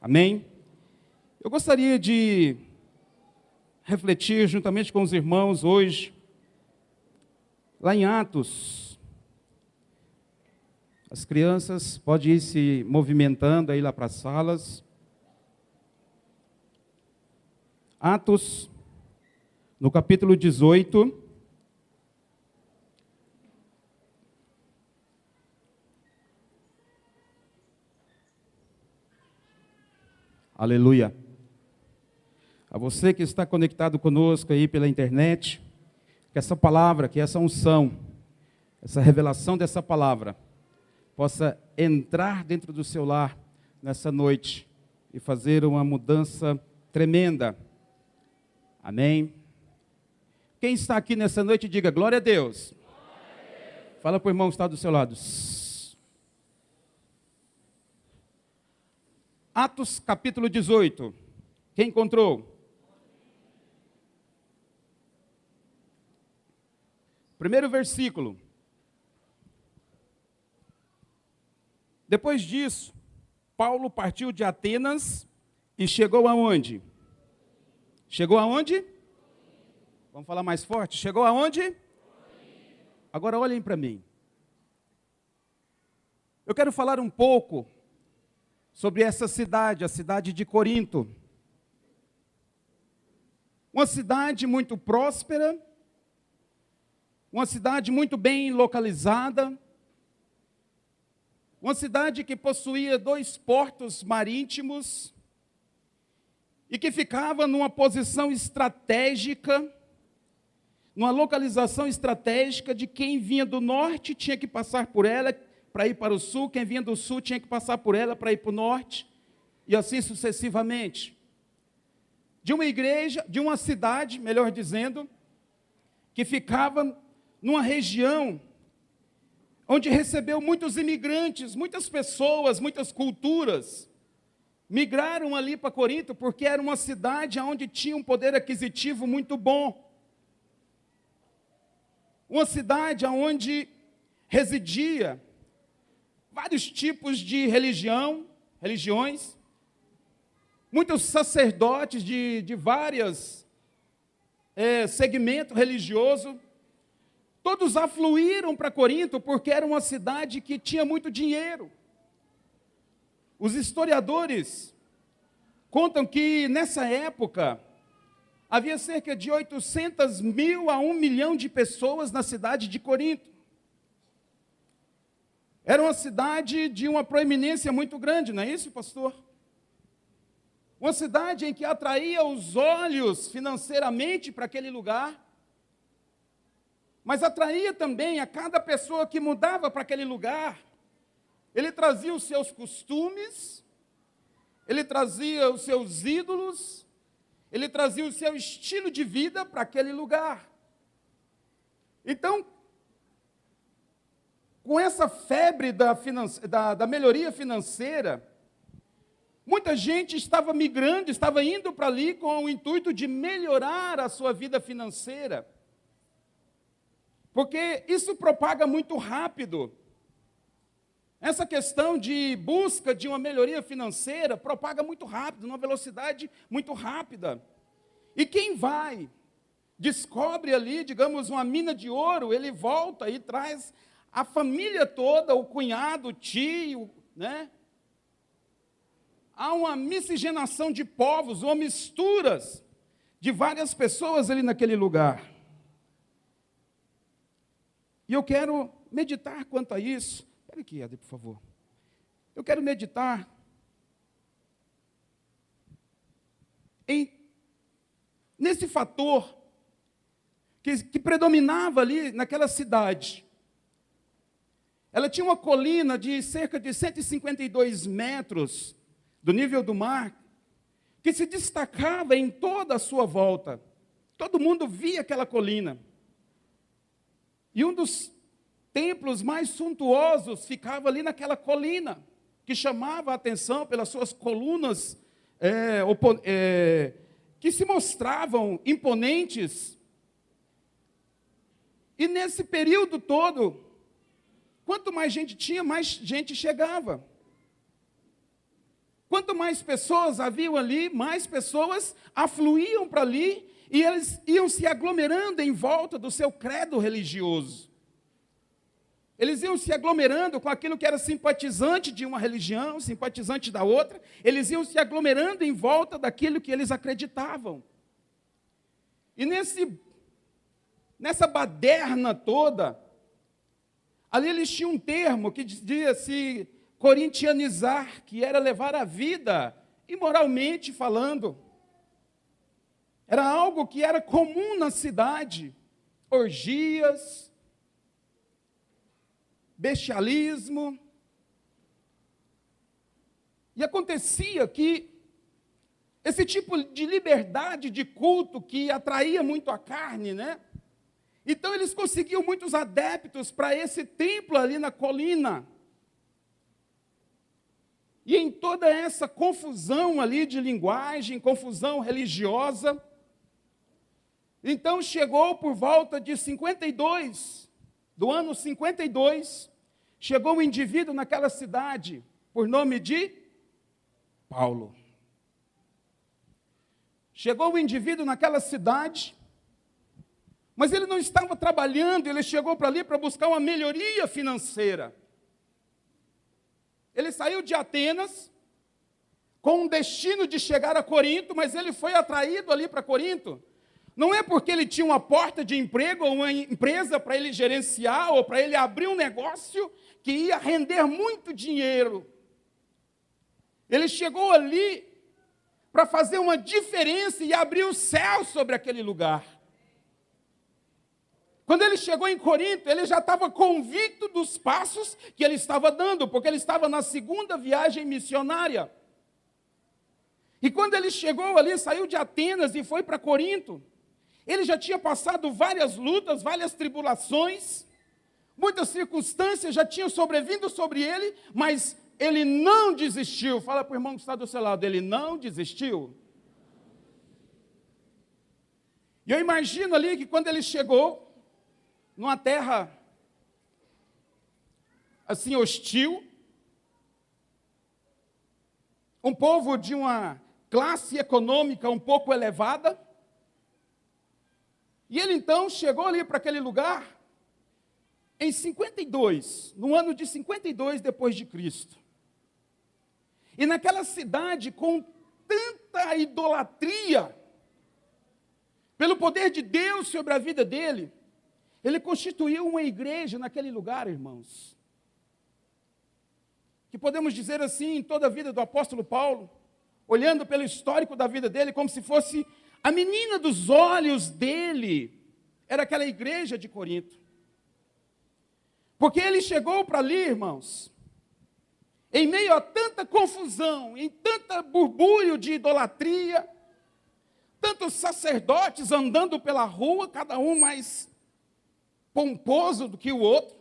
Amém? Eu gostaria de refletir juntamente com os irmãos hoje, lá em Atos. As crianças podem ir se movimentando aí lá para as salas. Atos, no capítulo 18. Aleluia. A você que está conectado conosco aí pela internet, que essa palavra, que essa unção, essa revelação dessa palavra, possa entrar dentro do seu lar nessa noite e fazer uma mudança tremenda. Amém? Quem está aqui nessa noite, diga glória a Deus. Glória a Deus. Fala para o irmão que está do seu lado. Atos capítulo 18. Quem encontrou? Primeiro versículo. Depois disso, Paulo partiu de Atenas e chegou aonde? Chegou aonde? Vamos falar mais forte. Chegou aonde? Agora olhem para mim. Eu quero falar um pouco sobre essa cidade, a cidade de Corinto. Uma cidade muito próspera, uma cidade muito bem localizada, uma cidade que possuía 2 portos marítimos e que ficava numa posição estratégica, numa localização estratégica de quem vinha do norte tinha que passar por ela para ir para o sul, quem vinha do sul tinha que passar por ela para ir para o norte, e assim sucessivamente. De uma igreja, de uma cidade, melhor dizendo, que ficava numa região onde recebeu muitos imigrantes, muitas pessoas, muitas culturas, migraram ali para Corinto, porque era uma cidade onde tinha um poder aquisitivo muito bom. Uma cidade onde residia vários tipos de religiões, muitos sacerdotes de vários segmentos religiosos, todos afluíram para Corinto porque era uma cidade que tinha muito dinheiro. Os historiadores contam que nessa época havia cerca de 800 mil a 1 milhão de pessoas na cidade de Corinto. Era uma cidade de uma proeminência muito grande, não é isso, pastor? Uma cidade em que atraía os olhos financeiramente para aquele lugar, mas atraía também a cada pessoa que mudava para aquele lugar. Ele trazia os seus costumes, ele trazia os seus ídolos, ele trazia o seu estilo de vida para aquele lugar. Então, com essa febre da melhoria financeira, muita gente estava migrando, estava indo para ali com o intuito de melhorar a sua vida financeira. Porque isso propaga muito rápido. Essa questão de busca de uma melhoria financeira propaga muito rápido, numa velocidade muito rápida. E quem vai, descobre ali, digamos, uma mina de ouro, ele volta e traz a família toda, o cunhado, o tio, né? Há uma miscigenação de povos, ou misturas de várias pessoas ali naquele lugar. E eu quero meditar quanto a isso. Espera aqui, Ade, por favor. Eu quero meditar nesse fator que predominava ali naquela cidade. Ela tinha uma colina de cerca de 152 metros do nível do mar, que se destacava em toda a sua volta. Todo mundo via aquela colina. E um dos templos mais suntuosos ficava ali naquela colina, que chamava a atenção pelas suas colunas que se mostravam imponentes. E nesse período todo, quanto mais gente tinha, mais gente chegava. Quanto mais pessoas haviam ali, mais pessoas afluíam para ali e eles iam se aglomerando em volta do seu credo religioso. Eles iam se aglomerando com aquilo que era simpatizante de uma religião, simpatizante da outra. Eles iam se aglomerando em volta daquilo que eles acreditavam. E nessa baderna toda, ali eles tinham um termo que dizia se corintianizar, que era levar a vida, imoralmente falando. Era algo que era comum na cidade. Orgias, bestialismo. E acontecia que esse tipo de liberdade de culto que atraía muito a carne, né? Então eles conseguiam muitos adeptos para esse templo ali na colina. E em toda essa confusão ali de linguagem, confusão religiosa, então chegou por volta de 52, do ano 52, chegou um indivíduo naquela cidade, por nome de Paulo. Chegou um indivíduo naquela cidade, mas ele não estava trabalhando, ele chegou para ali para buscar uma melhoria financeira. Ele saiu de Atenas, com o destino de chegar a Corinto, mas ele foi atraído ali para Corinto. Não é porque ele tinha uma porta de emprego ou uma empresa para ele gerenciar, ou para ele abrir um negócio que ia render muito dinheiro. Ele chegou ali para fazer uma diferença e abrir o céu sobre aquele lugar. Quando ele chegou em Corinto, ele já estava convicto dos passos que ele estava dando, porque ele estava na segunda viagem missionária. E quando ele chegou ali, saiu de Atenas e foi para Corinto, ele já tinha passado várias lutas, várias tribulações, muitas circunstâncias já tinham sobrevindo sobre ele, mas ele não desistiu. Fala para o irmão que está do seu lado, ele não desistiu. E eu imagino ali que quando ele chegou, numa terra assim hostil, um povo de uma classe econômica um pouco elevada, e ele então chegou ali para aquele lugar em 52, no ano de 52 depois de Cristo. E naquela cidade com tanta idolatria, pelo poder de Deus sobre a vida dele, ele constituiu uma igreja naquele lugar, irmãos. Que podemos dizer assim, em toda a vida do apóstolo Paulo, olhando pelo histórico da vida dele, como se fosse a menina dos olhos dele, era aquela igreja de Corinto. Porque ele chegou para ali, irmãos, em meio a tanta confusão, em tanto burbúrio de idolatria, tantos sacerdotes andando pela rua, cada um mais pomposo do que o outro,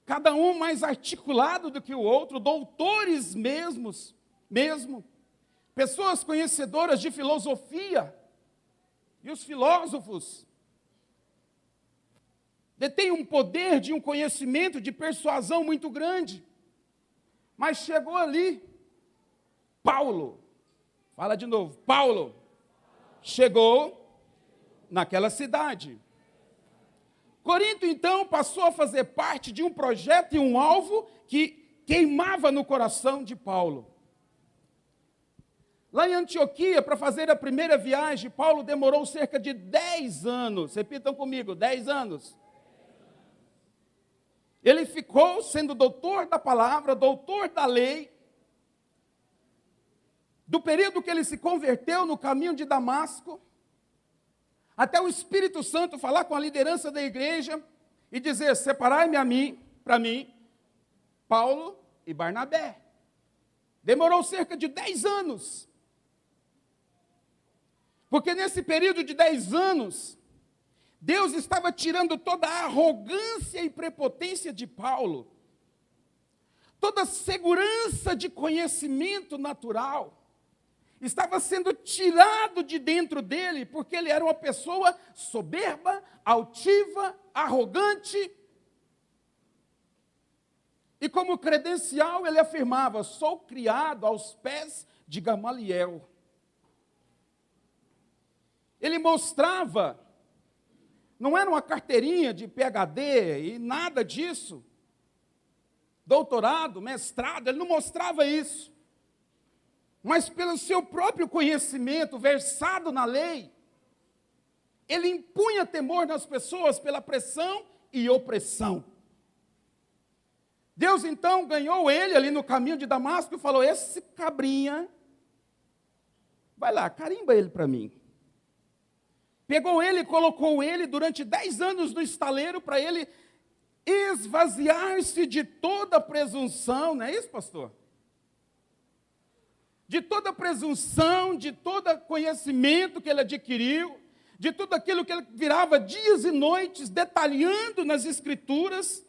cada um mais articulado do que o outro, doutores mesmo, pessoas conhecedoras de filosofia, e os filósofos detêm um poder de um conhecimento, de persuasão muito grande, mas chegou ali, Paulo, fala de novo, Paulo, chegou naquela cidade. Corinto, então, passou a fazer parte de um projeto e um alvo que queimava no coração de Paulo. Lá em Antioquia, para fazer a primeira viagem, Paulo demorou cerca de 10 anos. Repitam comigo, 10 anos. Ele ficou sendo doutor da palavra, doutor da lei, do período que ele se converteu no caminho de Damasco, até o Espírito Santo falar com a liderança da igreja e dizer, separai-me para mim, Paulo e Barnabé. Demorou cerca de 10 anos. Porque nesse período de 10 anos, Deus estava tirando toda a arrogância e prepotência de Paulo, toda a segurança de conhecimento natural, estava sendo tirado de dentro dele, porque ele era uma pessoa soberba, altiva, arrogante. E como credencial, ele afirmava: sou criado aos pés de Gamaliel. Ele mostrava, não era uma carteirinha de PhD e nada disso, doutorado, mestrado, ele não mostrava isso. Mas pelo seu próprio conhecimento, versado na lei, ele impunha temor nas pessoas pela pressão e opressão. Deus então ganhou ele ali no caminho de Damasco e falou: esse cabrinha, vai lá, carimba ele para mim. Pegou ele e colocou ele durante 10 anos no estaleiro para ele esvaziar-se de toda presunção, não é isso, pastor? De toda presunção, de todo conhecimento que ele adquiriu, de tudo aquilo que ele virava dias e noites detalhando nas Escrituras,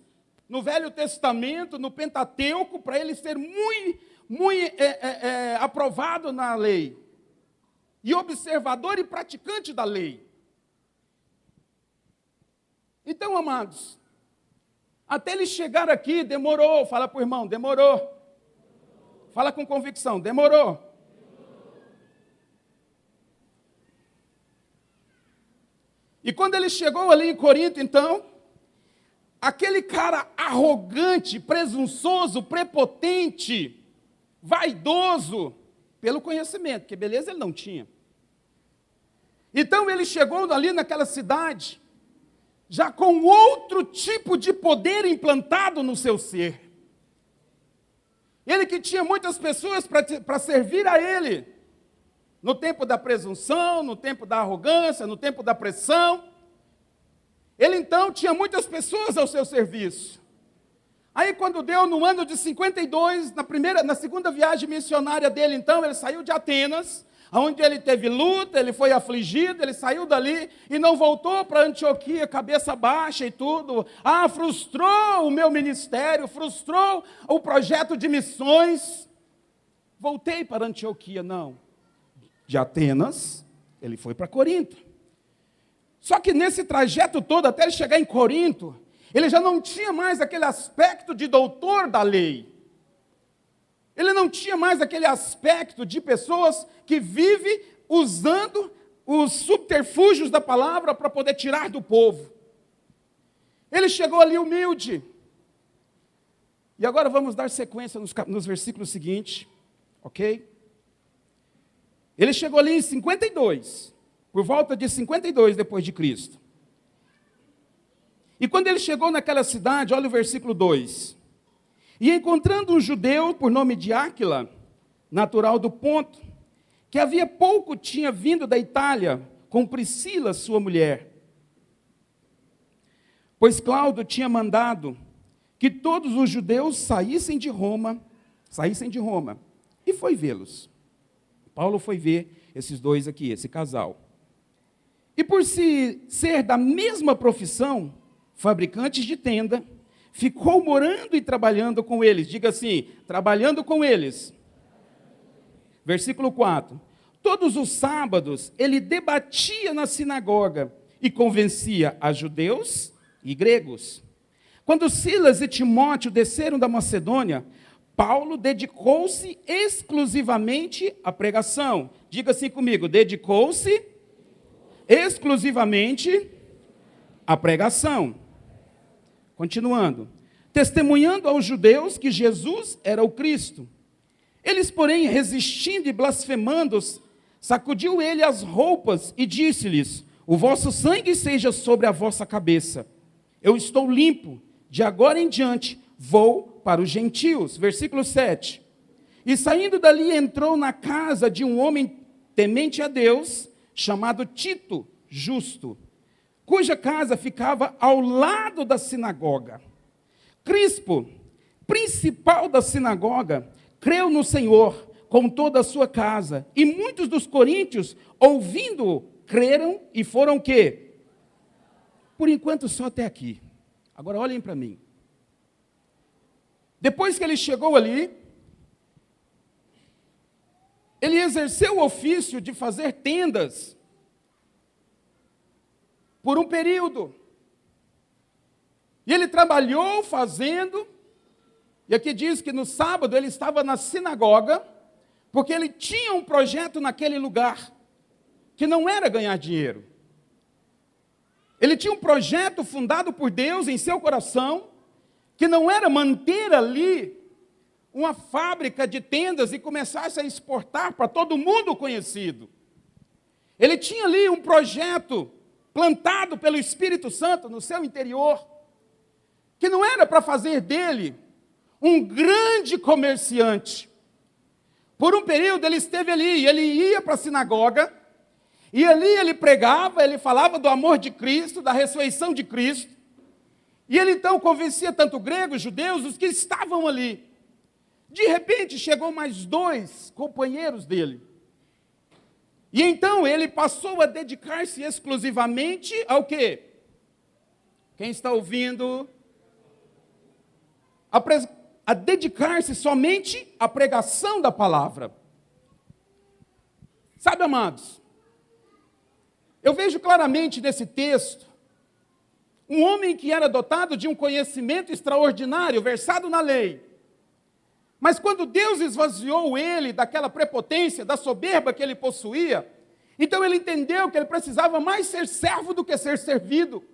no Velho Testamento, no Pentateuco, para ele ser muito aprovado na lei, e observador e praticante da lei. Então, amados, até ele chegar aqui, demorou. Fala para o irmão, demorou. Fala com convicção, demorou. E quando ele chegou ali em Corinto, então, aquele cara arrogante, presunçoso, prepotente, vaidoso, pelo conhecimento, porque beleza ele não tinha. Então ele chegou ali naquela cidade, já com outro tipo de poder implantado no seu ser. Ele que tinha muitas pessoas para servir a ele, no tempo da presunção, no tempo da arrogância, no tempo da pressão. Ele então tinha muitas pessoas ao seu serviço. Aí quando deu no ano de 52, na segunda viagem missionária dele, então, ele saiu de Atenas, onde ele teve luta, ele foi afligido, ele saiu dali e não voltou para Antioquia, cabeça baixa e tudo. Frustrou o meu ministério, frustrou o projeto de missões. Voltei para Antioquia, não. De Atenas, ele foi para Corinto. Só que nesse trajeto todo, até ele chegar em Corinto, ele já não tinha mais aquele aspecto de doutor da lei. Ele não tinha mais aquele aspecto de pessoas que vivem usando os subterfúgios da palavra para poder tirar do povo. Ele chegou ali humilde. E agora vamos dar sequência nos versículos seguintes, ok? Ele chegou ali em 52, por volta de 52 depois de Cristo. E quando ele chegou naquela cidade, olha o versículo 2. E encontrando um judeu por nome de Áquila, natural do Ponto, que havia pouco tinha vindo da Itália, com Priscila, sua mulher. Pois Cláudio tinha mandado que todos os judeus saíssem de Roma, e foi vê-los. Paulo foi ver esses dois aqui, esse casal. E por ser da mesma profissão, fabricantes de tenda, ficou morando e trabalhando com eles. Diga assim, trabalhando com eles. Versículo 4. Todos os sábados ele debatia na sinagoga e convencia a judeus e gregos. Quando Silas e Timóteo desceram da Macedônia, Paulo dedicou-se exclusivamente à pregação. Diga assim comigo, dedicou-se exclusivamente à pregação. Continuando. Testemunhando aos judeus que Jesus era o Cristo. Eles, porém, resistindo e blasfemando, sacudiu ele as roupas e disse-lhes: o vosso sangue seja sobre a vossa cabeça. Eu estou limpo, de agora em diante vou para os gentios. Versículo 7. E saindo dali entrou na casa de um homem temente a Deus, chamado Tito, justo, cuja casa ficava ao lado da sinagoga. Crispo, principal da sinagoga, creu no Senhor com toda a sua casa, e muitos dos coríntios, ouvindo-o, creram e foram o quê? Por enquanto só até aqui. Agora olhem para mim. Depois que ele chegou ali, ele exerceu o ofício de fazer tendas por um período. E ele trabalhou fazendo, E aqui diz que no sábado ele estava na sinagoga, porque ele tinha um projeto naquele lugar, que não era ganhar dinheiro. Ele tinha um projeto fundado por Deus em seu coração, que não era manter ali uma fábrica de tendas e começasse a exportar para todo mundo conhecido. Ele tinha ali um projeto plantado pelo Espírito Santo no seu interior, que não era para fazer dele um grande comerciante. Por um período ele esteve ali, ele ia para a sinagoga, e ali ele pregava, ele falava do amor de Cristo, da ressurreição de Cristo, e ele então convencia tanto gregos, judeus, os que estavam ali. De repente chegou mais 2 companheiros dele, e então ele passou a dedicar-se exclusivamente ao quê? Quem está ouvindo? A dedicar-se somente à pregação da palavra. Sabe, amados, eu vejo claramente nesse texto um homem que era dotado de um conhecimento extraordinário, versado na lei. Mas quando Deus esvaziou ele daquela prepotência, da soberba que ele possuía, então ele entendeu que ele precisava mais ser servo do que ser servido.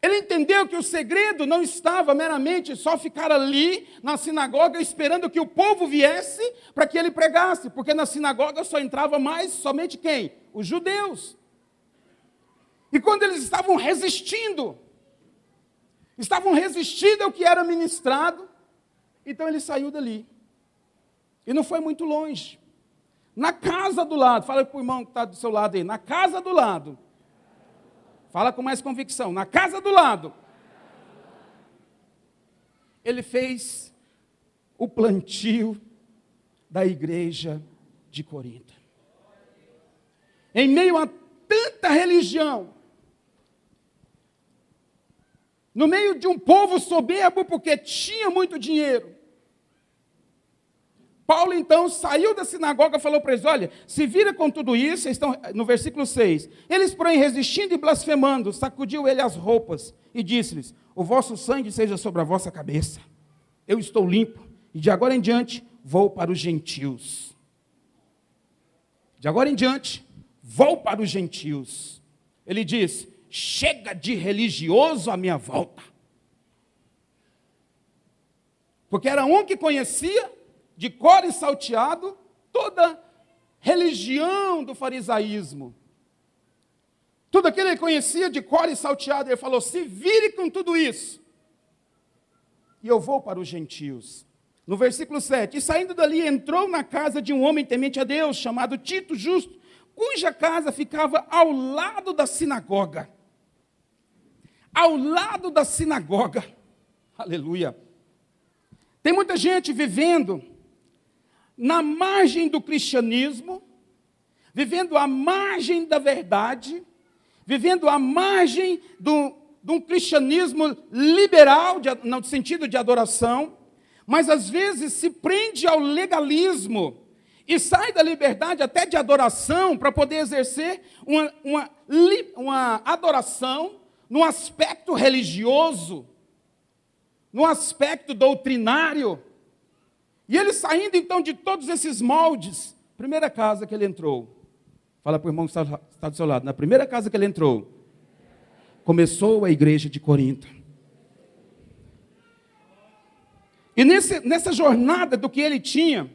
Ele entendeu que o segredo não estava meramente só ficar ali na sinagoga esperando que o povo viesse para que ele pregasse, porque na sinagoga só entrava mais somente quem? Os judeus. E quando eles estavam resistindo ao que era ministrado, então ele saiu dali. E não foi muito longe. Na casa do lado, fala para o irmão que está do seu lado aí, na casa do lado. Fala com mais convicção, na casa do lado. Ele fez o plantio da igreja de Corinto. Em meio a tanta religião, no meio de um povo soberbo porque tinha muito dinheiro, Paulo então saiu da sinagoga e falou para eles, olha, se vira com tudo isso, vocês estão no versículo 6, eles porém resistindo e blasfemando, sacudiu ele as roupas e disse-lhes, o vosso sangue seja sobre a vossa cabeça, eu estou limpo, e de agora em diante vou para os gentios. De agora em diante, vou para os gentios. Ele diz, chega de religioso à minha volta. Porque era um que conhecia, de cor e salteado, toda religião do farisaísmo. Tudo aquilo ele conhecia de cor e salteado. Ele falou, se vire com tudo isso, e eu vou para os gentios. No versículo 7, e saindo dali, entrou na casa de um homem temente a Deus, chamado Tito Justo, cuja casa ficava ao lado da sinagoga. Ao lado da sinagoga. Aleluia. Tem muita gente vivendo na margem do cristianismo, vivendo à margem da verdade, vivendo à margem de um cristianismo liberal, no sentido de adoração, mas às vezes se prende ao legalismo e sai da liberdade até de adoração para poder exercer uma adoração no aspecto religioso, no aspecto doutrinário. E ele saindo então de todos esses moldes, primeira casa que ele entrou, fala para o irmão que está do seu lado, na primeira casa que ele entrou, começou a igreja de Corinto. E nessa jornada do que ele tinha,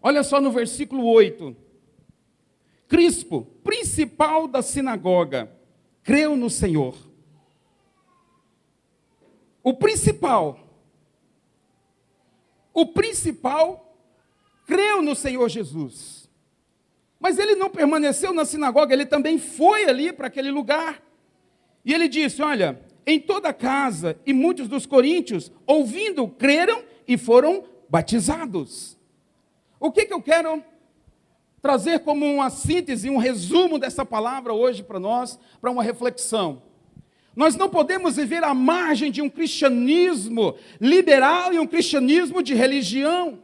olha só no versículo 8, Crispo, principal da sinagoga, creu no Senhor. O principal creu no Senhor Jesus. Mas ele não permaneceu na sinagoga, ele também foi ali para aquele lugar. E ele disse, olha, em toda a casa, e muitos dos coríntios, ouvindo, creram e foram batizados. O que eu quero trazer como uma síntese, um resumo dessa palavra hoje para nós, para uma reflexão? Nós não podemos viver à margem de um cristianismo liberal e um cristianismo de religião.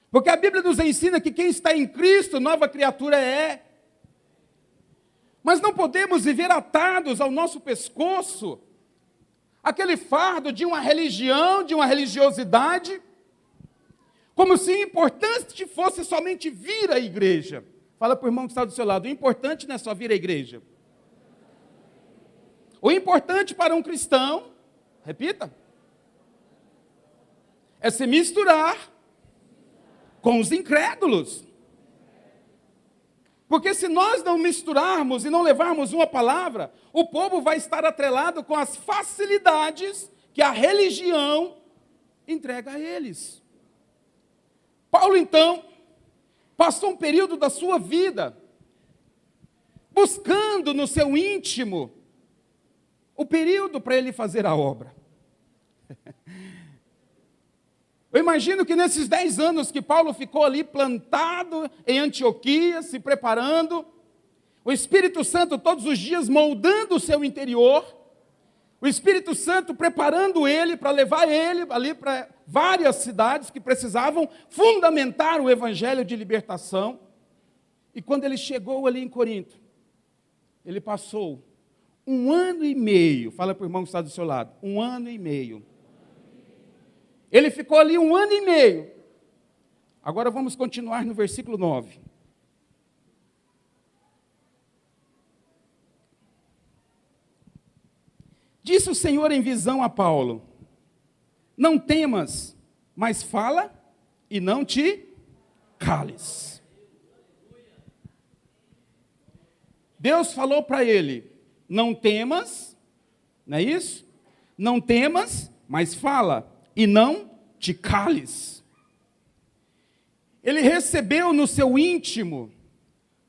Porque a Bíblia nos ensina que quem está em Cristo, nova criatura é. Mas não podemos viver atados ao nosso pescoço, aquele fardo de uma religião, de uma religiosidade, como se o importante fosse somente vir à igreja. Fala para o irmão que está do seu lado, o importante não é só vir à igreja. O importante para um cristão, repita, é se misturar com os incrédulos. Porque se nós não misturarmos e não levarmos uma palavra, o povo vai estar atrelado com as facilidades que a religião entrega a eles. Paulo, então, passou um período da sua vida buscando no seu íntimo o período para ele fazer a obra. Eu imagino que nesses 10 anos que Paulo ficou ali plantado em Antioquia, se preparando, o Espírito Santo todos os dias moldando o seu interior, o Espírito Santo preparando ele para levar ele ali para várias cidades que precisavam fundamentar o evangelho de libertação. E quando ele chegou ali em Corinto, ele passou 1 ano e meio, fala para o irmão que está do seu lado, 1 ano e meio. Ele ficou ali 1 ano e meio. Agora vamos continuar no versículo 9. Disse o Senhor em visão a Paulo: não temas, mas fala e não te cales. Deus falou para ele: não temas, não é isso? Não temas, mas fala e não te cales. Ele recebeu no seu íntimo,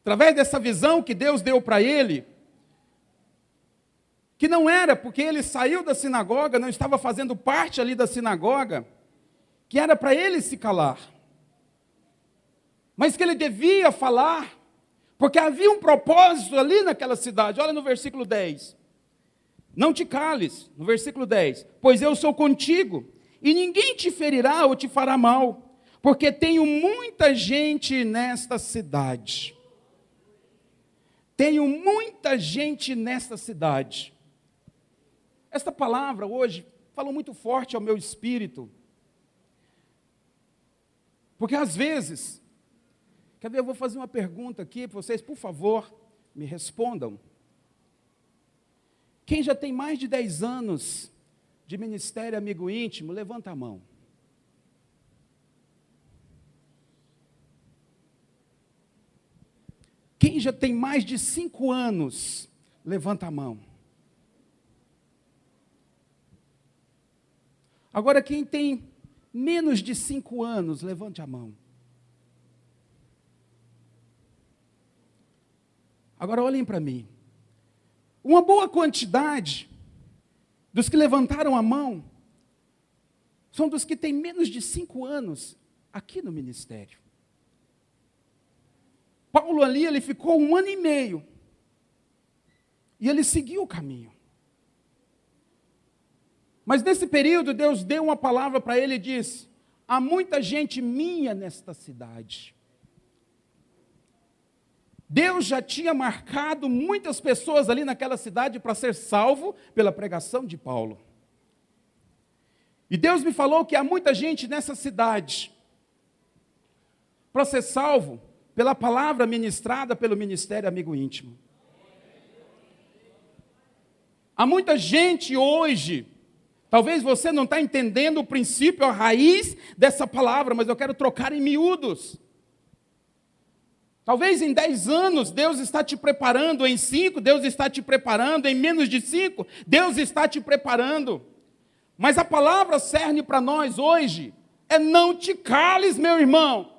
através dessa visão que Deus deu para ele, que não era porque ele saiu da sinagoga, não estava fazendo parte ali da sinagoga, que era para ele se calar, mas que ele devia falar, porque havia um propósito ali naquela cidade. Olha no versículo 10. Não te cales, no versículo 10, pois eu sou contigo, e ninguém te ferirá ou te fará mal, porque tenho muita gente nesta cidade. Tenho muita gente nesta cidade. Esta palavra hoje falou muito forte ao meu espírito. Porque às vezes, quer ver, eu vou fazer uma pergunta aqui para vocês, por favor, me respondam. Quem já tem mais de 10 anos de ministério amigo íntimo, levanta a mão. Quem já tem mais de 5 anos, levanta a mão. Agora, quem tem menos de 5 anos, levante a mão. Agora, olhem para mim. Uma boa quantidade dos que levantaram a mão são dos que têm menos de 5 anos aqui no ministério. Paulo ali, ele ficou 1 ano e meio. E ele seguiu o caminho. Mas nesse período, Deus deu uma palavra para ele e disse: há muita gente minha nesta cidade. Deus já tinha marcado muitas pessoas ali naquela cidade para ser salvo pela pregação de Paulo. E Deus me falou que há muita gente nessa cidade para ser salvo pela palavra ministrada pelo Ministério Amigo Íntimo. Há muita gente hoje, talvez você não está entendendo o princípio, a raiz dessa palavra, mas eu quero trocar em miúdos. Talvez em 10 anos, Deus está te preparando, em 5, Deus está te preparando, em menos de 5, Deus está te preparando. Mas a palavra cerne para nós hoje é: não te cales, meu irmão.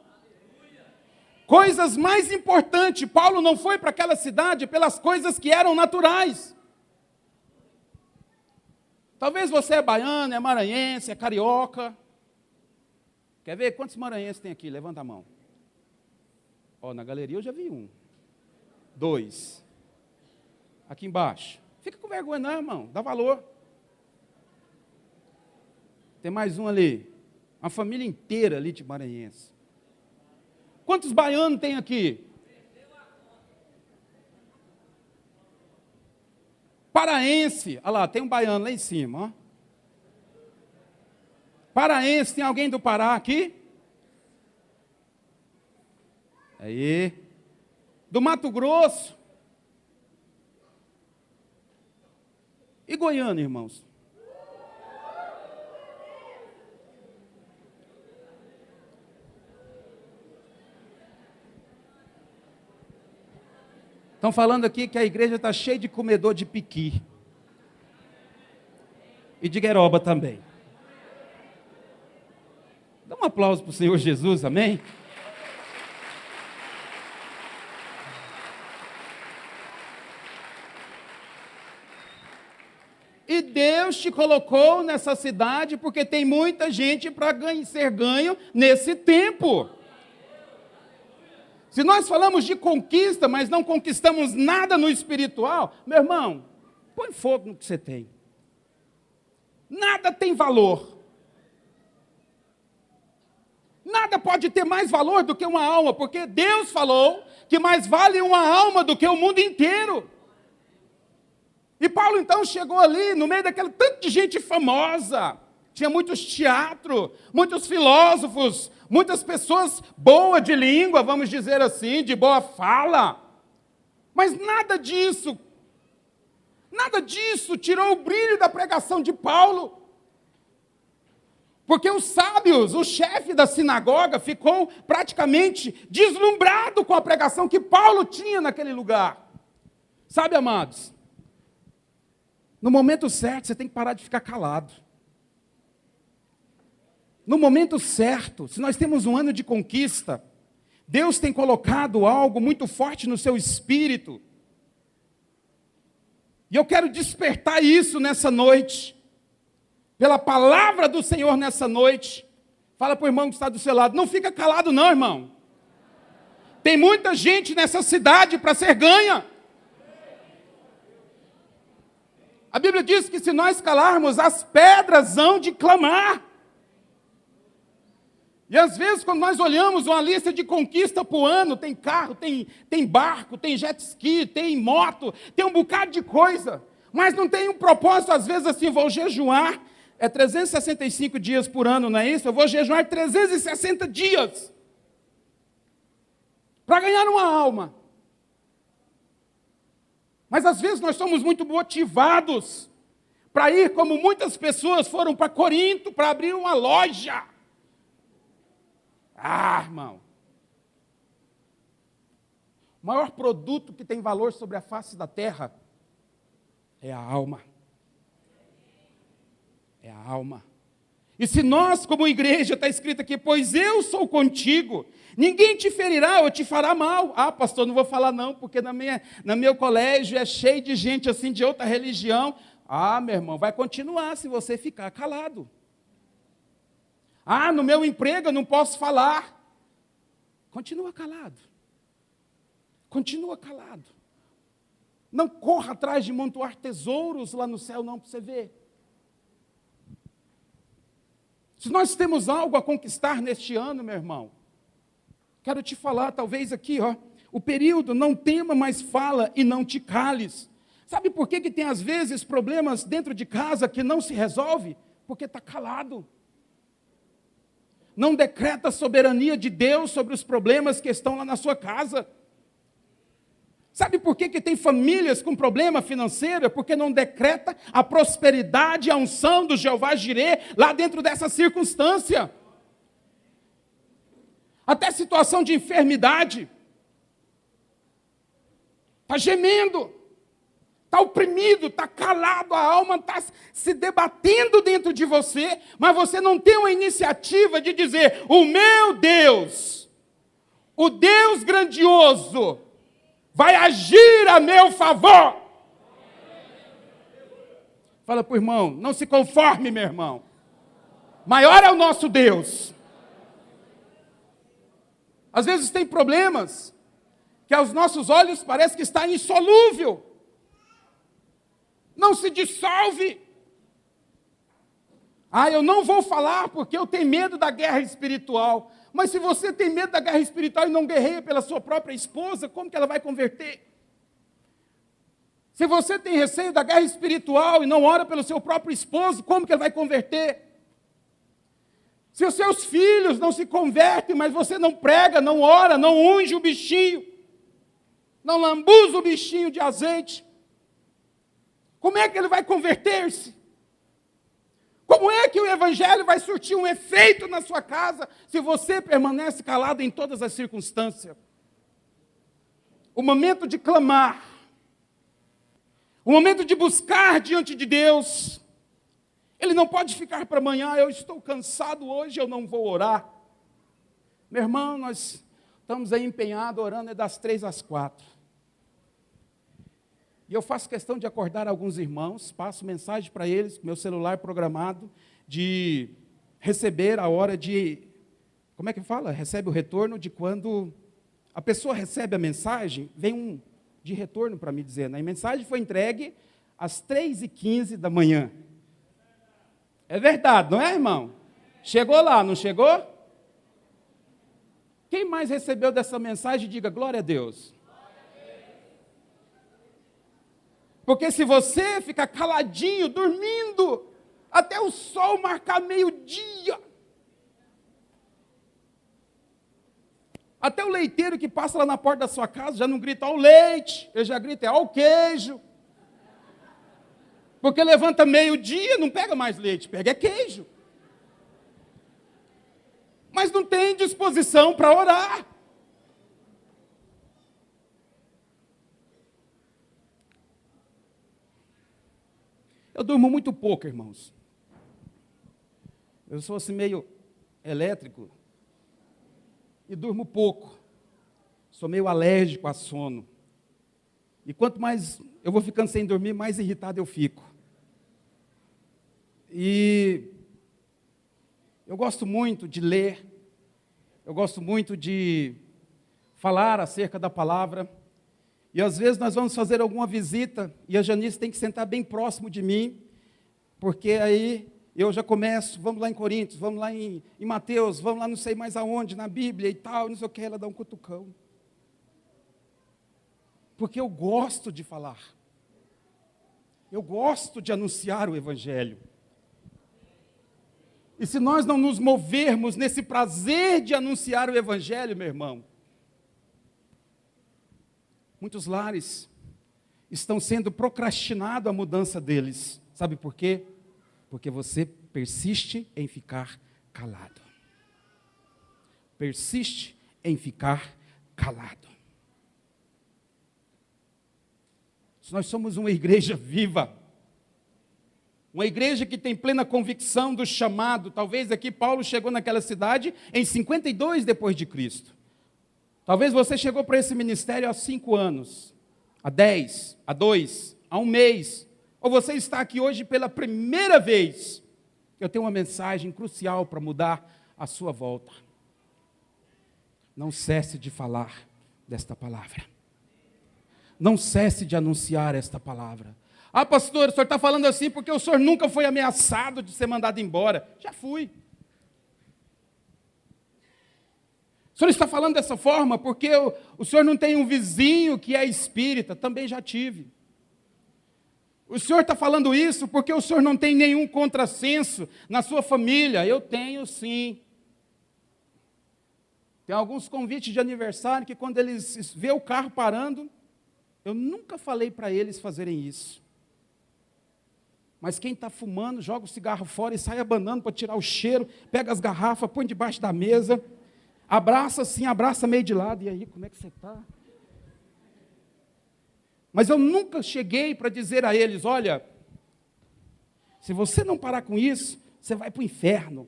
Coisas mais importantes, Paulo não foi para aquela cidade pelas coisas que eram naturais. Talvez você é baiano, é maranhense, é carioca. Quer ver quantos maranhenses tem aqui? Levanta a mão. Ó, na galeria eu já vi 1. 2. Aqui embaixo. Fica com vergonha não, irmão. Dá valor. Tem mais um ali. Uma família inteira ali de maranhense. Quantos baianos tem aqui? Paraense. Olha lá, tem um baiano lá em cima. Ó. Paraense, tem alguém do Pará aqui? Aí. Do Mato Grosso. E Goiânia, irmãos? Estão falando aqui que a igreja está cheia de comedor de piqui. E de gueroba também. Dá um aplauso para o Senhor Jesus, amém? E Deus te colocou nessa cidade porque tem muita gente para ser ganho nesse tempo. Se nós falamos de conquista, mas não conquistamos nada no espiritual, meu irmão, põe fogo no que você tem. Nada tem valor. Nada pode ter mais valor do que uma alma, porque Deus falou que mais vale uma alma do que o mundo inteiro. E Paulo então chegou ali, no meio daquele tanto de gente famosa. Tinha muitos teatros, muitos filósofos, muitas pessoas boas de língua, vamos dizer assim, de boa fala. Mas nada disso tirou o brilho da pregação de Paulo. Porque os sábios, o chefe da sinagoga, ficou praticamente deslumbrado com a pregação que Paulo tinha naquele lugar. Sabe, amados? No momento certo, você tem que parar de ficar calado. No momento certo, se nós temos um ano de conquista, Deus tem colocado algo muito forte no seu espírito. E eu quero despertar isso nessa noite. Pela palavra do Senhor nessa noite. Fala para o irmão que está do seu lado. Não fica calado não, irmão. Tem muita gente nessa cidade para ser ganha. A Bíblia diz que se nós calarmos, as pedras hão de clamar. E às vezes, quando nós olhamos uma lista de conquista para o ano, tem carro, tem barco, tem jet ski, tem moto, tem um bocado de coisa. Mas não tem um propósito, às vezes, assim, vou jejuar. É 365 dias por ano, não é isso? Eu vou jejuar 360 dias. Para ganhar uma alma. Mas às vezes nós somos muito motivados para ir, como muitas pessoas foram para Corinto, para abrir uma loja. Ah, irmão. O maior produto que tem valor sobre a face da terra é a alma. É a alma. E se nós, como igreja, está escrito aqui, pois eu sou contigo, ninguém te ferirá ou te fará mal. Ah, pastor, não vou falar não, porque no meu colégio é cheio de gente assim de outra religião. Ah, meu irmão, vai continuar se você ficar calado. Ah, no meu emprego eu não posso falar. Continua calado. Continua calado. Não corra atrás de montoar tesouros lá no céu não, para você ver. Se nós temos algo a conquistar neste ano, meu irmão, quero te falar, talvez aqui, o período não tema, mas fala e não te cales. Sabe por que tem às vezes problemas dentro de casa que não se resolve? Porque está calado. Não decreta a soberania de Deus sobre os problemas que estão lá na sua casa. Sabe por que tem famílias com problema financeiro? Porque não decreta a prosperidade e a unção do Jeová Jirê lá dentro dessa circunstância. Até situação de enfermidade. Está gemendo. Está oprimido, está calado, a alma está se debatendo dentro de você, mas você não tem uma iniciativa de dizer, o meu Deus, o Deus grandioso, vai agir a meu favor. Fala para o irmão, não se conforme, meu irmão. Maior é o nosso Deus. Às vezes tem problemas que aos nossos olhos parece que está insolúvel. Não se dissolve. Ah, eu não vou falar porque eu tenho medo da guerra espiritual. Mas se você tem medo da guerra espiritual e não guerreia pela sua própria esposa, como que ela vai converter? Se você tem receio da guerra espiritual e não ora pelo seu próprio esposo, como que ele vai converter? Se os seus filhos não se convertem, mas você não prega, não ora, não unge o bichinho, não lambuza o bichinho de azeite, como é que ele vai converter-se? Como é que o evangelho vai surtir um efeito na sua casa se você permanece calado em todas as circunstâncias? O momento de clamar, o momento de buscar diante de Deus, ele não pode ficar para amanhã. Eu estou cansado hoje, eu não vou orar. Meu irmão, nós estamos aí empenhados, orando das 3 às 4. E eu faço questão de acordar alguns irmãos, passo mensagem para eles, meu celular programado, de receber a hora de, como é que fala? Recebe o retorno de quando a pessoa recebe a mensagem, vem um de retorno para me dizer, né? A mensagem foi entregue às 3h15 da manhã. É verdade, não é, irmão? Chegou lá, não chegou? Quem mais recebeu dessa mensagem, diga glória a Deus. Porque se você ficar caladinho, dormindo, até o sol marcar meio-dia, até o leiteiro que passa lá na porta da sua casa já não grita ao leite, ele já grita ao queijo. Porque levanta meio-dia, não pega mais leite, pega queijo. Mas não tem disposição para orar. Eu durmo muito pouco, irmãos. Eu sou assim meio elétrico e durmo pouco. Sou meio alérgico a sono. E quanto mais eu vou ficando sem dormir, mais irritado eu fico. E eu gosto muito de ler, eu gosto muito de falar acerca da palavra. E às vezes nós vamos fazer alguma visita e a Janice tem que sentar bem próximo de mim, porque aí eu já começo, vamos lá em Coríntios, vamos lá em Mateus, vamos lá não sei mais aonde, na Bíblia e tal, não sei o que, ela dá um cutucão. Porque eu gosto de falar. Eu gosto de anunciar o Evangelho. E se nós não nos movermos nesse prazer de anunciar o Evangelho, meu irmão, muitos lares estão sendo procrastinado a mudança deles. Sabe por quê? Porque você persiste em ficar calado. Persiste em ficar calado. Nós somos uma igreja viva. Uma igreja que tem plena convicção do chamado. Talvez aqui Paulo chegou naquela cidade em 52 depois de Cristo. Talvez você chegou para esse ministério há 5 anos, há 10, há 2, há 1 mês. Ou você está aqui hoje pela primeira vez. Eu tenho uma mensagem crucial para mudar a sua volta. Não cesse de falar desta palavra. Não cesse de anunciar esta palavra. Ah, pastor, o senhor está falando assim porque o senhor nunca foi ameaçado de ser mandado embora. Já fui. O senhor está falando dessa forma porque o senhor não tem um vizinho que é espírita. Também já tive. O senhor está falando isso porque o senhor não tem nenhum contrassenso na sua família. Eu tenho sim. Tem alguns convites de aniversário que quando eles vê o carro parando, eu nunca falei para eles fazerem isso. Mas quem está fumando, joga o cigarro fora e sai abanando para tirar o cheiro, pega as garrafas, põe debaixo da mesa, abraça assim, abraça meio de lado, e aí, como é que você está? Mas eu nunca cheguei para dizer a eles, olha, se você não parar com isso, você vai para o inferno.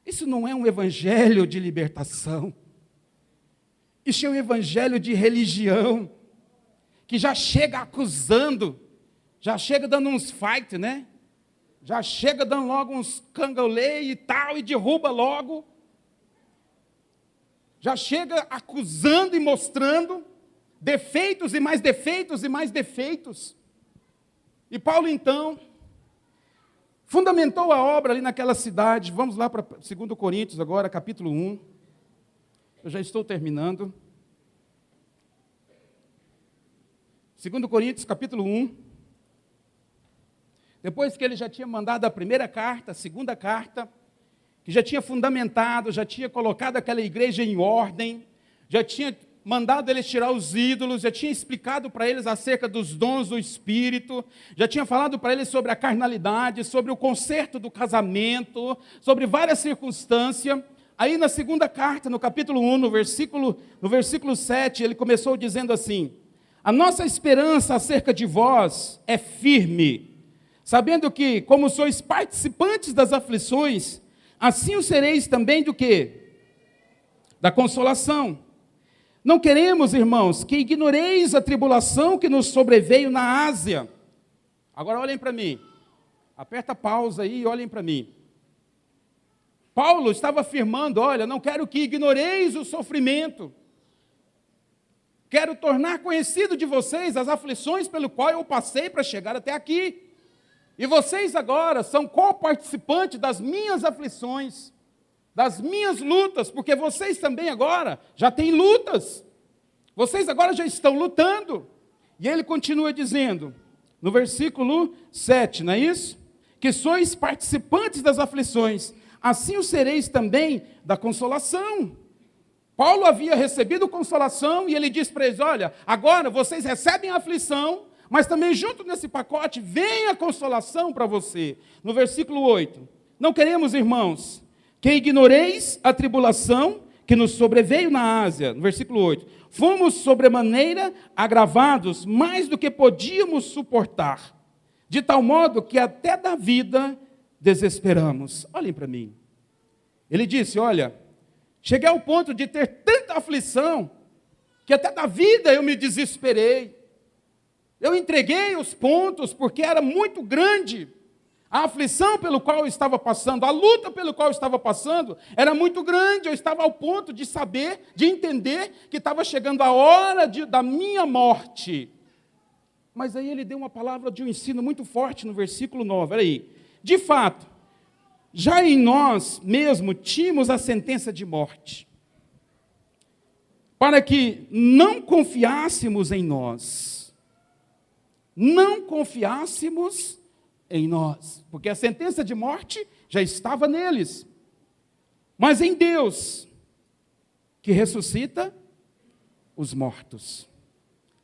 Isso não é um evangelho de libertação. Isso é um evangelho de religião, que já chega acusando, já chega dando uns fight, né? Já chega dando logo uns cangalei e tal, e derruba logo. Já chega acusando e mostrando defeitos e mais defeitos e mais defeitos. E Paulo, então, fundamentou a obra ali naquela cidade. Vamos lá para 2 Coríntios agora, capítulo 1. Eu já estou terminando. 2 Coríntios, capítulo 1. Depois que ele já tinha mandado a primeira carta, a segunda carta, que já tinha fundamentado, já tinha colocado aquela igreja em ordem, já tinha mandado eles tirar os ídolos, já tinha explicado para eles acerca dos dons do Espírito, já tinha falado para eles sobre a carnalidade, sobre o conserto do casamento, sobre várias circunstâncias. Aí na segunda carta, no capítulo 1, no versículo 7, ele começou dizendo assim: a nossa esperança acerca de vós é firme, sabendo que, como sois participantes das aflições, assim o sereis também do quê? Da consolação. Não queremos, irmãos, que ignoreis a tribulação que nos sobreveio na Ásia. Agora olhem para mim. Aperta pausa aí e olhem para mim. Paulo estava afirmando: olha, não quero que ignoreis o sofrimento. Quero tornar conhecido de vocês as aflições pelo qual eu passei para chegar até aqui. E vocês agora são co-participantes das minhas aflições, das minhas lutas, porque vocês também agora já têm lutas. Vocês agora já estão lutando. E ele continua dizendo, no versículo 7, não é isso? Que sois participantes das aflições, assim o sereis também da consolação. Paulo havia recebido consolação e ele diz para eles: olha, agora vocês recebem a aflição, mas também junto nesse pacote vem a consolação para você. No versículo 8, não queremos, irmãos, que ignoreis a tribulação que nos sobreveio na Ásia. No versículo 8, fomos sobremaneira agravados, mais do que podíamos suportar, de tal modo que até da vida desesperamos. Olhem para mim. Ele disse: olha, cheguei ao ponto de ter tanta aflição, que até da vida eu me desesperei. Eu entreguei os pontos, porque era muito grande. A aflição pelo qual eu estava passando, a luta pelo qual eu estava passando, era muito grande. Eu estava ao ponto de saber, de entender que estava chegando a hora da minha morte. Mas aí ele deu uma palavra de um ensino muito forte no versículo 9. Olha aí. De fato, já em nós mesmo tínhamos a sentença de morte, para que não confiássemos em nós. Não confiássemos em nós, porque a sentença de morte já estava neles. Mas em Deus, que ressuscita os mortos.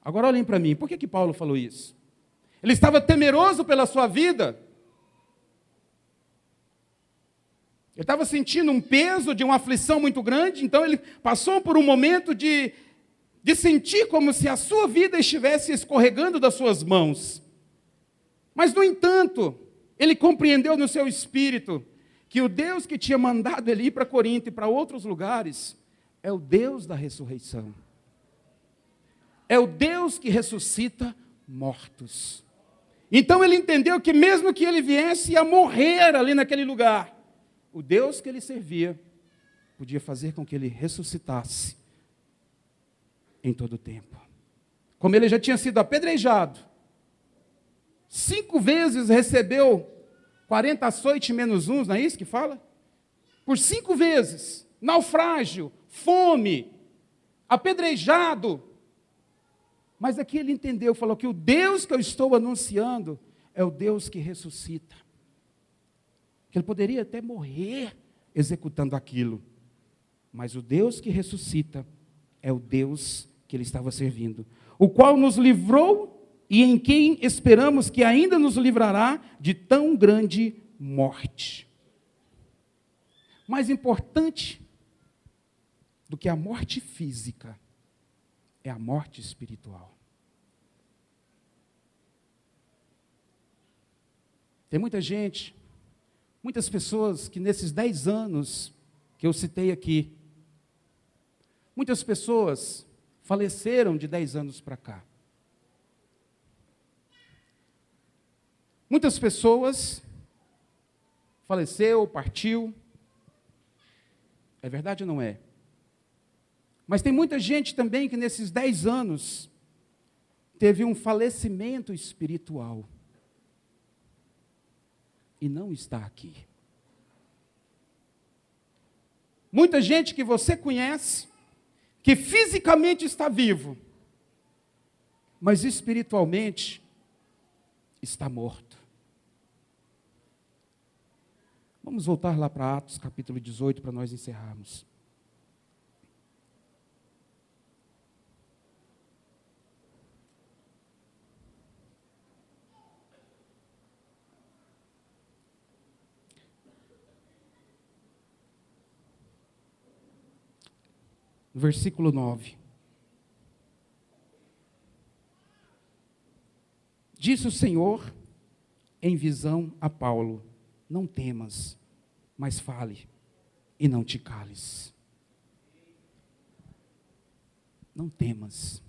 Agora olhem para mim, por que Paulo falou isso? Ele estava temeroso pela sua vida. Ele estava sentindo um peso de uma aflição muito grande, então ele passou por um momento de sentir como se a sua vida estivesse escorregando das suas mãos. Mas, no entanto, ele compreendeu no seu espírito que o Deus que tinha mandado ele ir para Corinto e para outros lugares é o Deus da ressurreição. É o Deus que ressuscita mortos. Então ele entendeu que mesmo que ele viesse a morrer ali naquele lugar, o Deus que ele servia podia fazer com que ele ressuscitasse em todo o tempo. Como ele já tinha sido apedrejado, 5 vezes recebeu 40 açoites menos uns, não é isso que fala? Por 5 vezes, naufrágio, fome, apedrejado. Mas aqui ele entendeu, falou que o Deus que eu estou anunciando é o Deus que ressuscita. Que ele poderia até morrer executando aquilo, mas o Deus que ressuscita é o Deus que ele estava servindo, o qual nos livrou e em quem esperamos que ainda nos livrará de tão grande morte. Mais importante do que a morte física é a morte espiritual. Tem muita gente, muitas pessoas que nesses 10 anos que eu citei aqui, muitas pessoas faleceram de 10 anos para cá. Muitas pessoas faleceu, partiu. É verdade ou não é? Mas tem muita gente também que nesses 10 anos teve um falecimento espiritual e não está aqui. Muita gente que você conhece, que fisicamente está vivo, mas espiritualmente está morto. Vamos voltar lá para Atos capítulo 18 para nós encerrarmos. Versículo 9. Disse o Senhor em visão a Paulo: não temas, mas fale e não te cales. Não temas,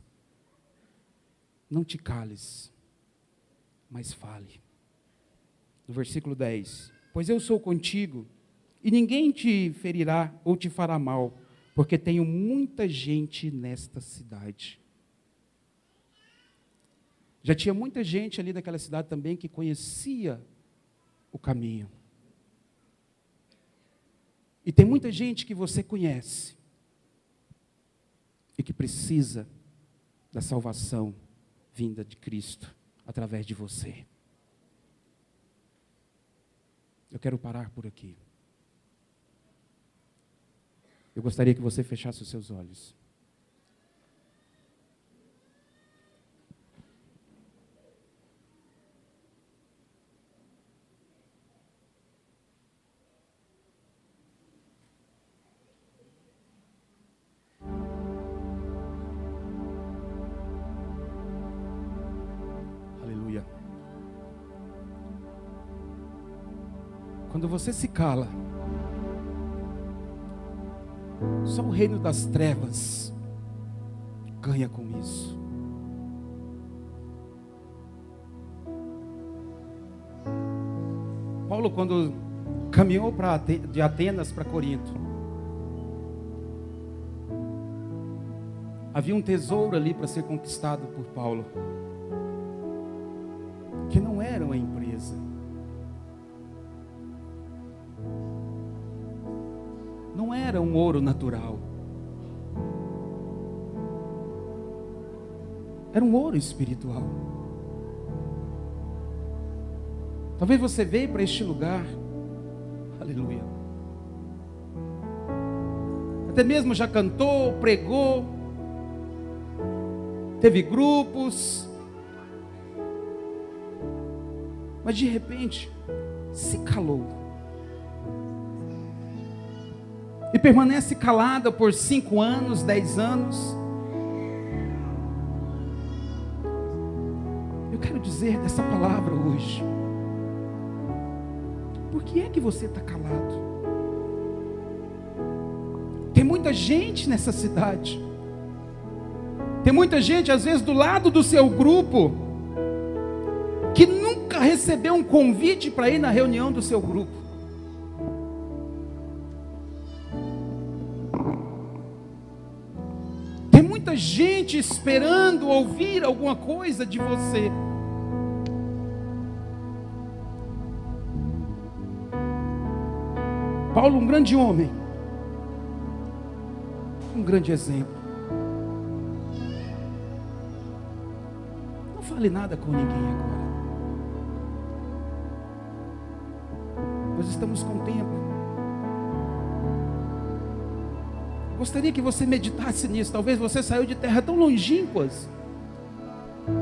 não te cales, mas fale. No versículo 10: pois eu sou contigo, e ninguém te ferirá ou te fará mal, porque tenho muita gente nesta cidade. Já tinha muita gente ali naquela cidade também que conhecia o caminho. E tem muita gente que você conhece e que precisa da salvação vinda de Cristo através de você. Eu quero parar por aqui. Eu gostaria que você fechasse os seus olhos. Aleluia. Quando você se cala, só o reino das trevas ganha com isso. Paulo, quando caminhou de Atenas para Corinto, havia um tesouro ali para ser conquistado por Paulo, que não era uma empresa. Não era um ouro natural. Era um ouro espiritual. Talvez você veio para este lugar, aleluia, até mesmo já cantou, pregou, teve grupos, mas de repente se calou. E permanece calada por 5 anos, 10 anos. Eu quero dizer dessa palavra hoje. Por que é que você está calado? Tem muita gente nessa cidade. Tem muita gente, às vezes, do lado do seu grupo, que nunca recebeu um convite para ir na reunião do seu grupo. Muita gente esperando ouvir alguma coisa de você. Paulo, um grande homem, um grande exemplo. Não fale nada com ninguém agora. Nós estamos com tempo. Gostaria que você meditasse nisso. Talvez você saiu de terra tão longínquas,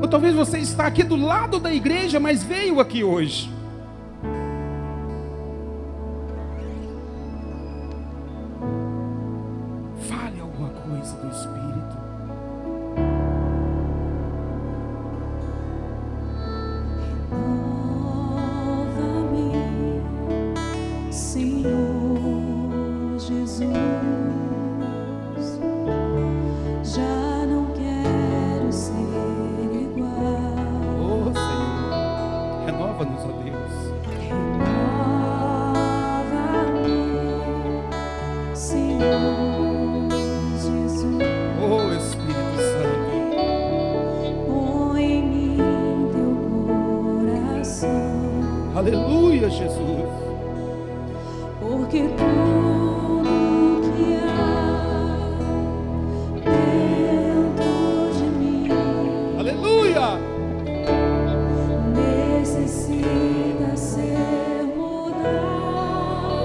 ou talvez você está aqui do lado da igreja, mas veio aqui hoje. Fale alguma coisa do Espírito. Renova-me, Senhor Jesus. Renova-nos, ó Deus. Renova-me, Senhor Jesus. Oh Espírito Santo, Põe em mim teu coração. aleluia, Jesus. Porque tudo que há dentro de mim, Aleluia, necessita ser mudado.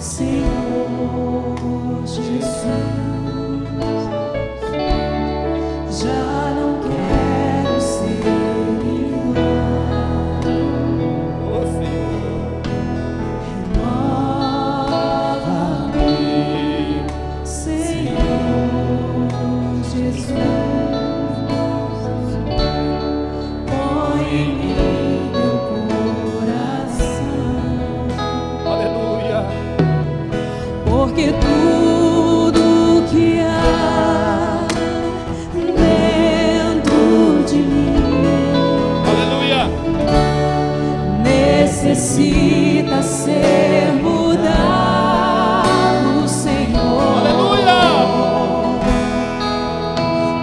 Senhor Jesus, já não quero ser igual. Ô Senhor, Renova-me, Senhor Jesus, põe em mim teu coração. aleluia. Porque tudo que há dentro de mim Aleluia. necessita ser mudado, Senhor. Aleluia.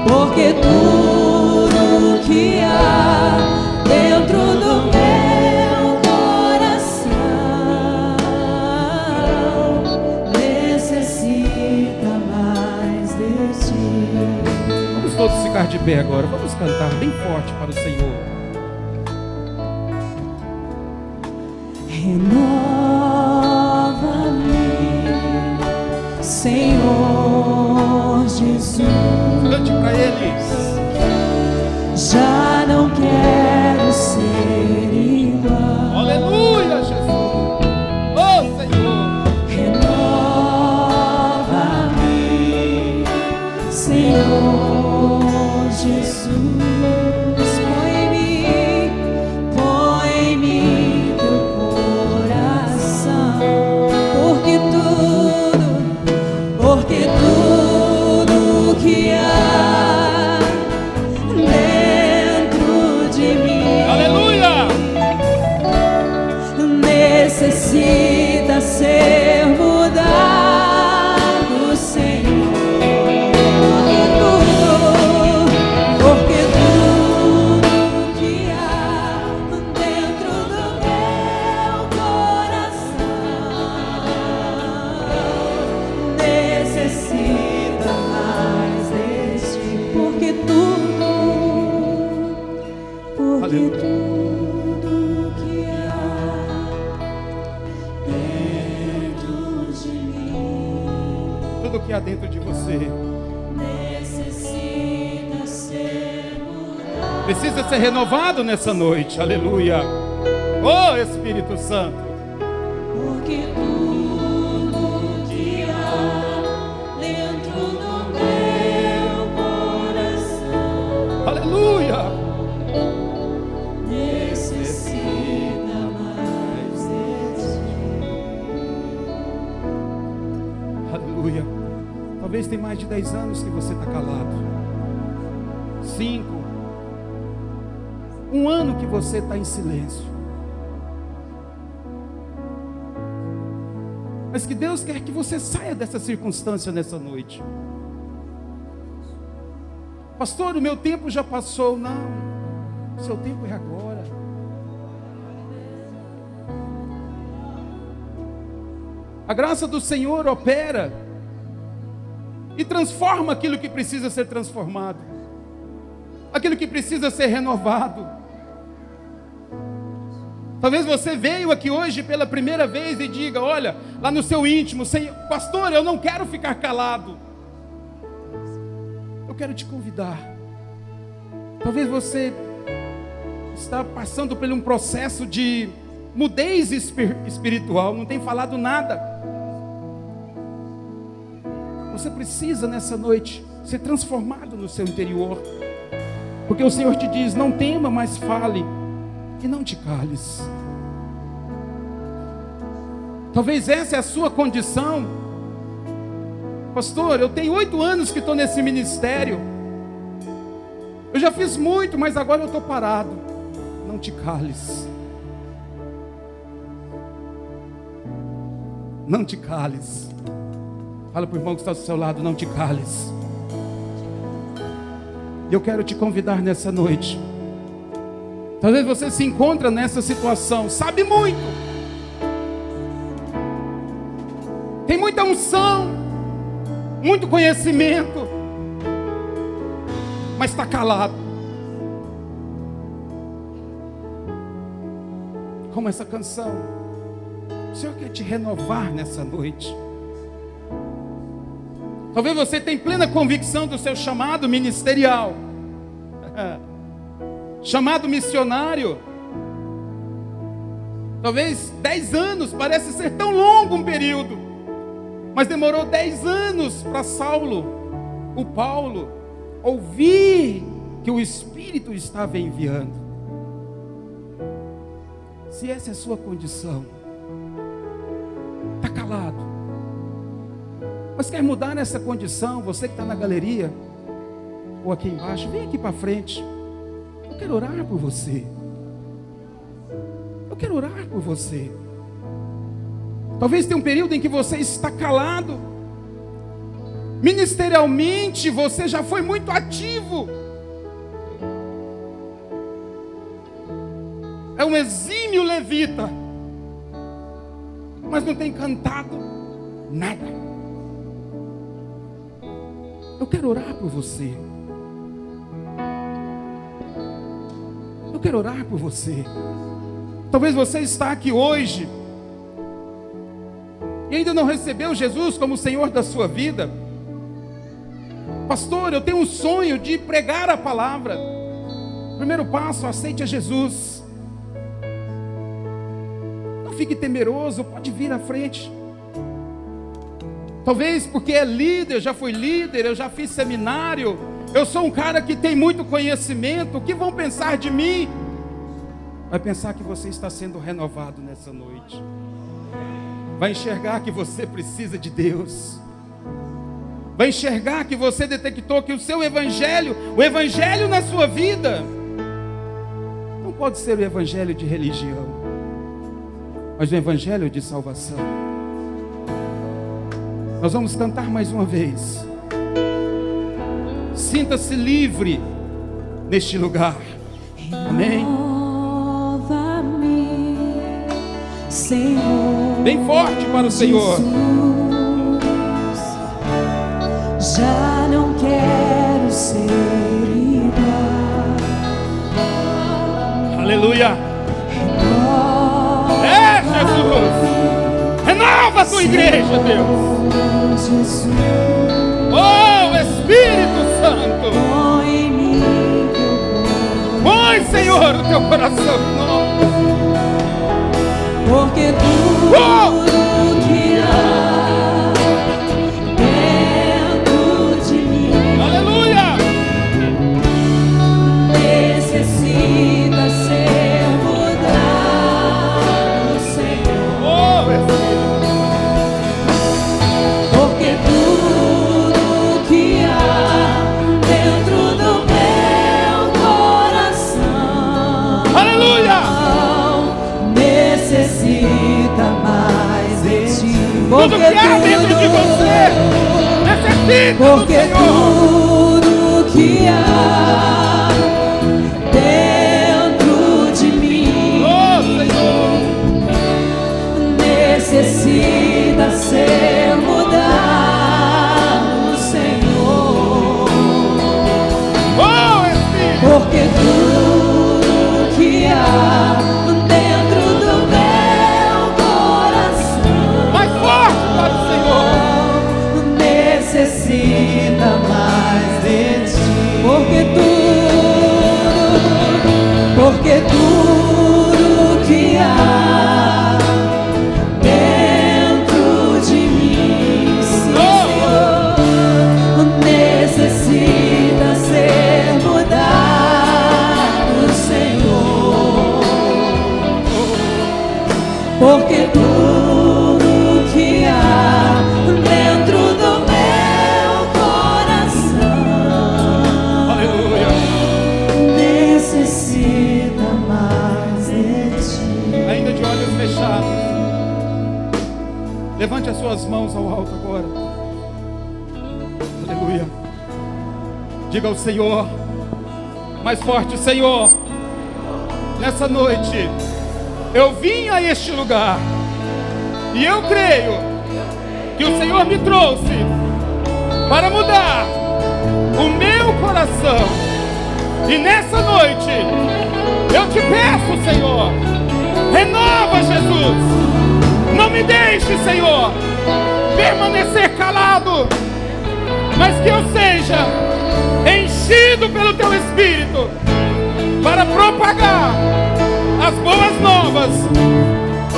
Porque tudo que há dentro do meu coração necessita mais de ti. Vamos todos ficar de pé agora. Vamos cantar bem forte para o Senhor. Renova-me, Senhor Jesus. Cante para Ele. Já não quero ser igual. Aleluia, Jesus. Ô Senhor. Renova-me, Senhor Jesus. Põe em mim teu coração. Porque tudo que há dentro de mim Aleluia. necessita ser mudado, Senhor. Porque tudo que há dentro do meu coração necessita mais de ti. Porque Aleluia. tudo que há dentro de mim Tudo que há dentro de você necessita ser mudado. precisa ser renovado nessa noite. Aleluia. Ô Espírito Santo. Porque tudo que há dentro do meu coração Aleluia. necessita mais de Aleluia. Talvez tem mais de 10 anos que você está calado. 5. 1 ano que você está em silêncio. Mas que Deus quer que você saia dessa circunstância nessa noite. Pastor, o meu tempo já passou. Não, o seu tempo é agora. A graça do Senhor opera e transforma aquilo que precisa ser transformado, aquilo que precisa ser renovado. Talvez você veio aqui hoje pela primeira vez e diga, olha, lá no seu íntimo, Senhor, pastor, eu não quero ficar calado. Eu quero te convidar. Talvez você está passando por um processo de mudez espiritual, não tem falado nada. Você precisa nessa noite ser transformado no seu interior, porque o Senhor te diz, não tema, mas fale, e não te cales. Talvez essa é a sua condição. Pastor, eu tenho 8 anos que estou nesse ministério, eu já fiz muito, mas agora eu estou parado. Não te cales. Não te cales. Fala para o irmão que está ao seu lado, não te cales. Eu quero te convidar nessa noite. Talvez você se encontre nessa situação, sabe muito, tem muita unção, muito conhecimento, mas está calado. Como essa canção. O Senhor quer te renovar nessa noite. Talvez você tenha plena convicção do seu chamado ministerial, chamado missionário. Talvez 10 anos parece ser tão longo um período, mas demorou 10 anos para Saulo, o Paulo, ouvir que o Espírito estava enviando. Se essa é a sua condição, está calado, mas quer mudar nessa condição, você que está na galeria, ou aqui embaixo, vem aqui para frente. Eu quero orar por você. Eu quero orar por você. Talvez tenha um período em que você está calado. Ministerialmente você já foi muito ativo. É um exímio levita, mas não tem cantado nada. Eu quero orar por você. Eu quero orar por você. Talvez você está aqui hoje e ainda não recebeu Jesus como Senhor da sua vida. Pastor, eu tenho um sonho de pregar a palavra. Primeiro passo, aceite a Jesus. Não fique temeroso, pode vir à frente. Talvez porque é líder, eu já fui líder, eu já fiz seminário, eu sou um cara que tem muito conhecimento. O que vão pensar de mim? Vai pensar que você está sendo renovado nessa noite. Vai enxergar que você precisa de Deus. Vai enxergar que você detectou que o seu evangelho, o evangelho na sua vida, não pode ser o evangelho de religião, mas o evangelho de salvação. Nós vamos cantar mais uma vez. Sinta-se livre neste lugar. Amém. Renova-me, Senhor. Bem forte para o Senhor. Jesus, já não quero ser igual. Aleluia. É, Jesus. Renova a tua igreja, Deus. Jesus, Oh, Espírito Santo. põe em mim teu Põe, Senhor, o teu coração em nós. porque tudo que há dentro de mim Aleluia. necessita ser mudado, Senhor. Oh, Espírito. Porque tudo que há dentro do meu coração Aleluia. necessita mais de ti. Tudo que há dentro de você necessita do Porque Senhor. tudo que há dentro de mim Oh, Senhor. necessita ser mudado, Senhor. Oh, Espírito. Porque tudo que há dentro do meu coração Mais forte para o Senhor. necessita mais de ti. Porque tudo que há dentro de mim, Senhor, necessita ser mudado, Senhor. Porque tudo que há dentro do meu coração Aleluia. necessita mais de ti. Ainda de olhos fechados, levante as suas mãos ao alto agora. Aleluia. Diga ao Senhor, mais forte: Senhor, nessa noite eu vim a este lugar e eu creio que o Senhor me trouxe para mudar o meu coração. E nessa noite eu te peço, Senhor, renova, Jesus. Não me deixe, Senhor, permanecer calado, mas que eu seja enchido pelo Teu Espírito para propagar as boas novas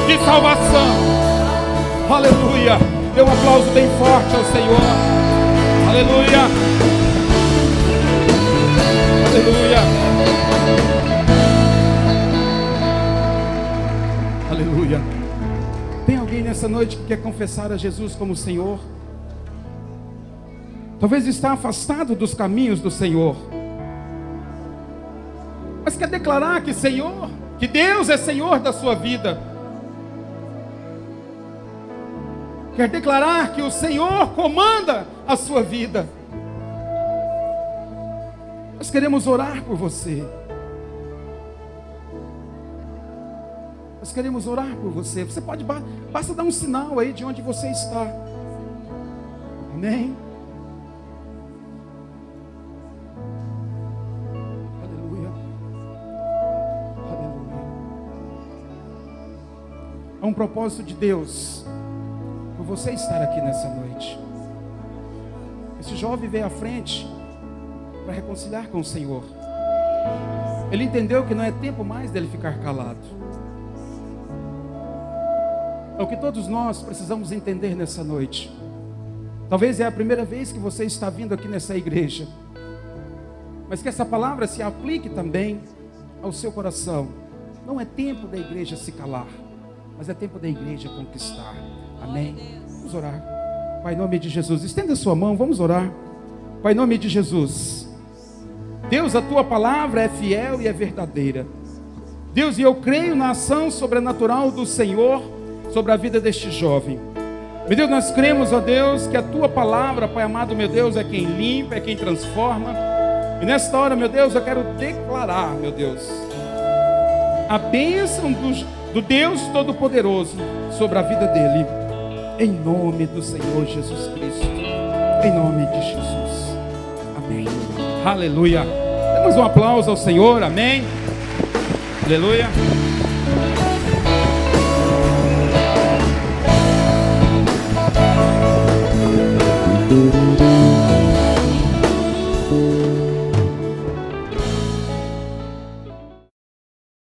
de salvação. Aleluia. Dê um aplauso bem forte ao Senhor. Aleluia. Aleluia. Aleluia. Tem alguém nessa noite que quer confessar a Jesus como Senhor? Talvez está afastado dos caminhos do Senhor, mas quer declarar que Senhor, que Deus é Senhor da sua vida. Quer declarar que o Senhor comanda a sua vida. Nós queremos orar por você. Nós queremos orar por você. Você pode, basta dar um sinal aí de onde você está. Amém? Aleluia. Aleluia. Há um propósito de Deus por você estar aqui nessa noite. Esse jovem veio à frente para reconciliar com o Senhor. Ele entendeu que não é tempo mais dele ficar calado. É o que todos nós precisamos entender nessa noite. Talvez é a primeira vez que você está vindo aqui nessa igreja, mas que essa palavra se aplique também ao seu coração. Não é tempo da igreja se calar, mas é tempo da igreja conquistar. Amém? Vamos orar. Pai, em nome de Jesus, estenda a sua mão, vamos orar. Pai, em nome de Jesus, Deus, a tua palavra é fiel e é verdadeira. Deus, e eu creio na ação sobrenatural do Senhor sobre a vida deste jovem. Meu Deus, nós cremos, ó Deus, que a tua palavra, Pai amado, meu Deus, é quem limpa, é quem transforma. E nesta hora, meu Deus, eu quero declarar, meu Deus, a bênção do Deus Todo-Poderoso sobre a vida dele, em nome do Senhor Jesus Cristo, em nome de Jesus. Amém. Aleluia. Demos um aplauso ao Senhor. Amém. Aleluia.